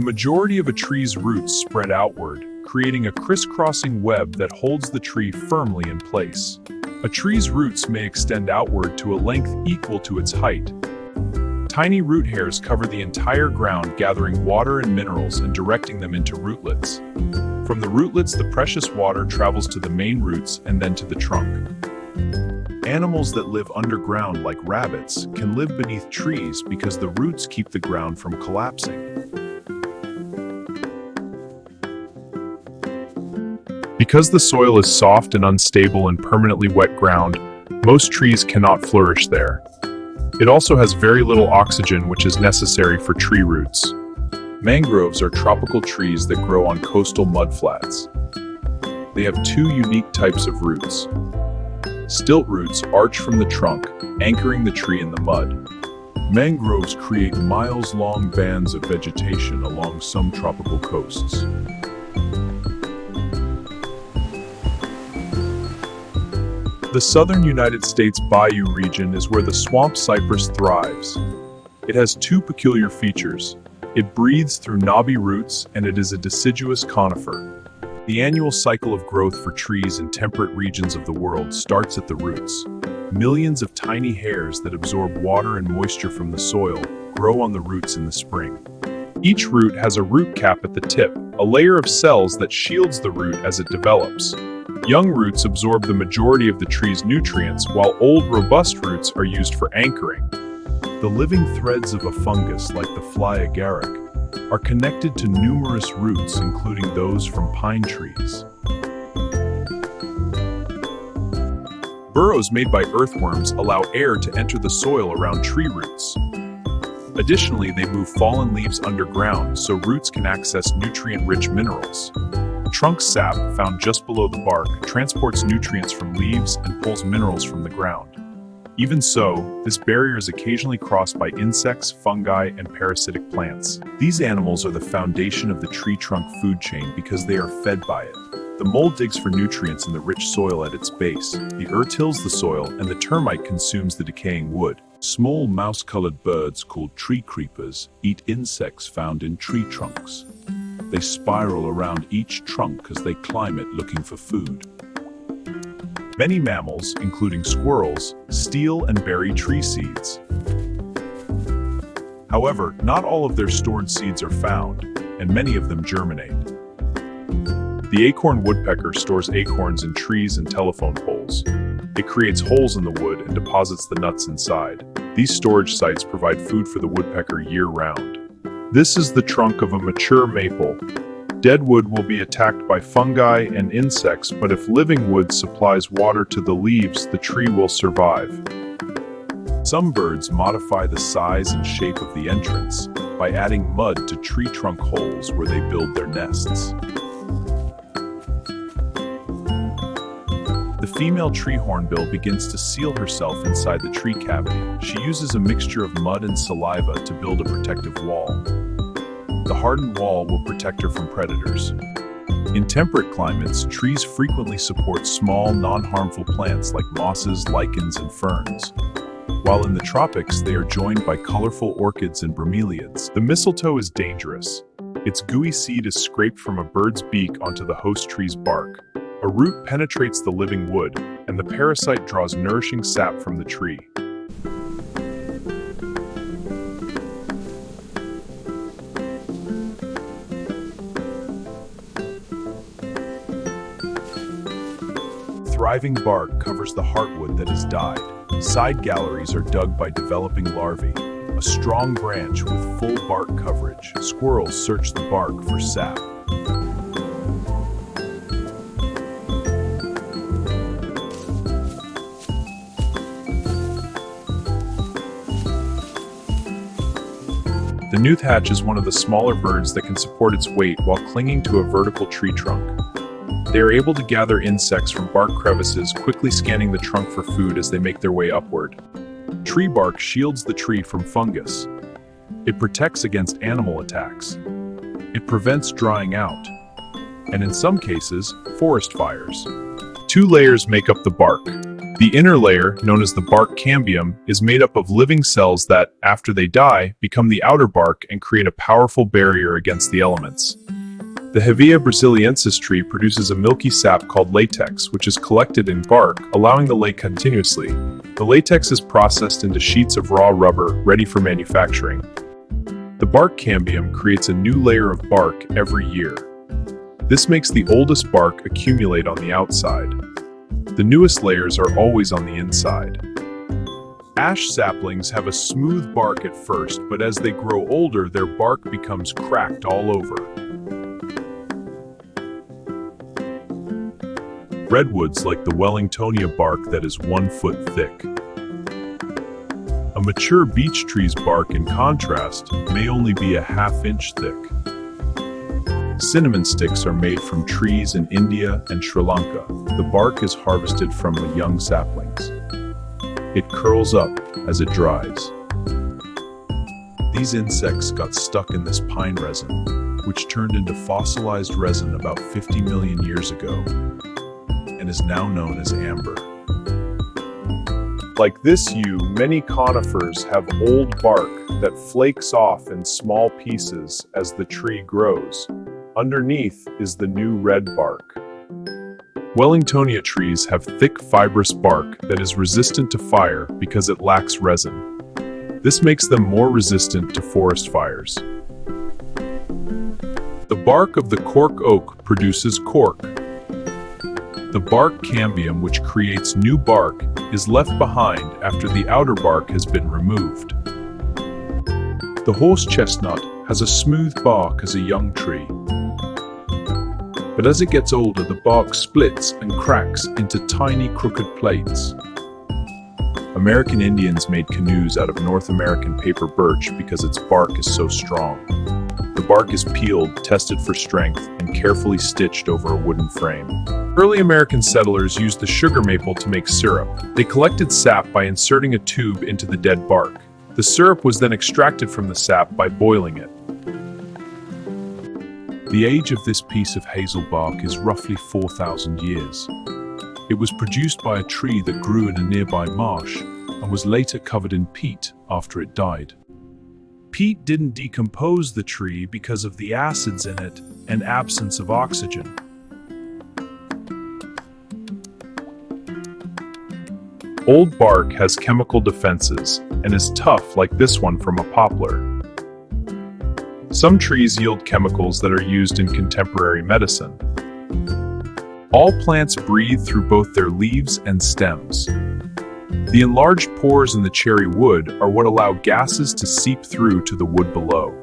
The majority of a tree's roots spread outward, creating a crisscrossing web that holds the tree firmly in place. A tree's roots may extend outward to a length equal to its height. Tiny root hairs cover the entire ground, gathering water and minerals and directing them into rootlets. From the rootlets, the precious water travels to the main roots and then to the trunk. Animals that live underground, like rabbits, can live beneath trees because the roots keep the ground from collapsing. Because the soil is soft and unstable in permanently wet ground, most trees cannot flourish there. It also has very little oxygen, which is necessary for tree roots. Mangroves are tropical trees that grow on coastal mudflats. They have two unique types of roots. Stilt roots arch from the trunk, anchoring the tree in the mud. Mangroves create miles-long bands of vegetation along some tropical coasts. The southern United States Bayou region is where the swamp cypress thrives. It has two peculiar features. It breathes through knobby roots, and it is a deciduous conifer. The annual cycle of growth for trees in temperate regions of the world starts at the roots. Millions of tiny hairs that absorb water and moisture from the soil grow on the roots in the spring. Each root has a root cap at the tip, a layer of cells that shields the root as it develops. Young roots absorb the majority of the tree's nutrients, while old, robust roots are used for anchoring. The living threads of a fungus, like the fly agaric, are connected to numerous roots, including those from pine trees. Burrows made by earthworms allow air to enter the soil around tree roots. Additionally, they move fallen leaves underground so roots can access nutrient-rich minerals. Trunk sap, found just below the bark, transports nutrients from leaves and pulls minerals from the ground. Even so, this barrier is occasionally crossed by insects, fungi, and parasitic plants. These animals are the foundation of the tree trunk food chain because they are fed by it. The mole digs for nutrients in the rich soil at its base. The earth tills the soil, and the termite consumes the decaying wood. Small mouse-colored birds called tree creepers eat insects found in tree trunks. They spiral around each trunk as they climb it looking for food. Many mammals, including squirrels, steal and bury tree seeds. However, not all of their stored seeds are found, and many of them germinate. The acorn woodpecker stores acorns in trees and telephone poles. It creates holes in the wood and deposits the nuts inside. These storage sites provide food for the woodpecker year-round. This is the trunk of a mature maple. Dead wood will be attacked by fungi and insects, but if living wood supplies water to the leaves, the tree will survive. Some birds modify the size and shape of the entrance by adding mud to tree trunk holes where they build their nests. The female tree hornbill begins to seal herself inside the tree cavity. She uses a mixture of mud and saliva to build a protective wall. The hardened wall will protect her from predators. In temperate climates, trees frequently support small, non-harmful plants like mosses, lichens, and ferns. While in the tropics, they are joined by colorful orchids and bromeliads. The mistletoe is dangerous. Its gooey seed is scraped from a bird's beak onto the host tree's bark. A root penetrates the living wood, and the parasite draws nourishing sap from the tree. Thriving bark covers the heartwood that has died. Side galleries are dug by developing larvae. A strong branch with full bark coverage. Squirrels search the bark for sap. The nuthatch is one of the smaller birds that can support its weight while clinging to a vertical tree trunk. They are able to gather insects from bark crevices, quickly scanning the trunk for food as they make their way upward. Tree bark shields the tree from fungus. It protects against animal attacks. It prevents drying out, and in some cases, forest fires. Two layers make up the bark. The inner layer, known as the bark cambium, is made up of living cells that, after they die, become the outer bark and create a powerful barrier against the elements. The Hevea brasiliensis tree produces a milky sap called latex, which is collected in bark, allowing the lake continuously. The latex is processed into sheets of raw rubber, ready for manufacturing. The bark cambium creates a new layer of bark every year. This makes the oldest bark accumulate on the outside. The newest layers are always on the inside. Ash saplings have a smooth bark at first, but as they grow older, their bark becomes cracked all over. Redwoods like the Wellingtonia bark that is 1 foot thick. A mature beech tree's bark, in contrast, may only be a ½ inch thick. Cinnamon sticks are made from trees in India and Sri Lanka. The bark is harvested from the young saplings. It curls up as it dries. These insects got stuck in this pine resin, which turned into fossilized resin about 50 million years ago, and is now known as amber. Like this yew, many conifers have old bark that flakes off in small pieces as the tree grows. Underneath is the new red bark. Wellingtonia trees have thick, fibrous bark that is resistant to fire because it lacks resin. This makes them more resistant to forest fires. The bark of the cork oak produces cork. The bark cambium, which creates new bark, is left behind after the outer bark has been removed. The horse chestnut has a smooth bark as a young tree. But as it gets older, the bark splits and cracks into tiny crooked plates. American Indians made canoes out of North American paper birch because its bark is so strong. The bark is peeled, tested for strength, and carefully stitched over a wooden frame. Early American settlers used the sugar maple to make syrup. They collected sap by inserting a tube into the dead bark. The syrup was then extracted from the sap by boiling it. The age of this piece of hazel bark is roughly 4,000 years. It was produced by a tree that grew in a nearby marsh and was later covered in peat after it died. Peat didn't decompose the tree because of the acids in it and absence of oxygen. Old bark has chemical defenses and is tough, like this one from a poplar. Some trees yield chemicals that are used in contemporary medicine. All plants breathe through both their leaves and stems. The enlarged pores in the cherry wood are what allow gases to seep through to the wood below.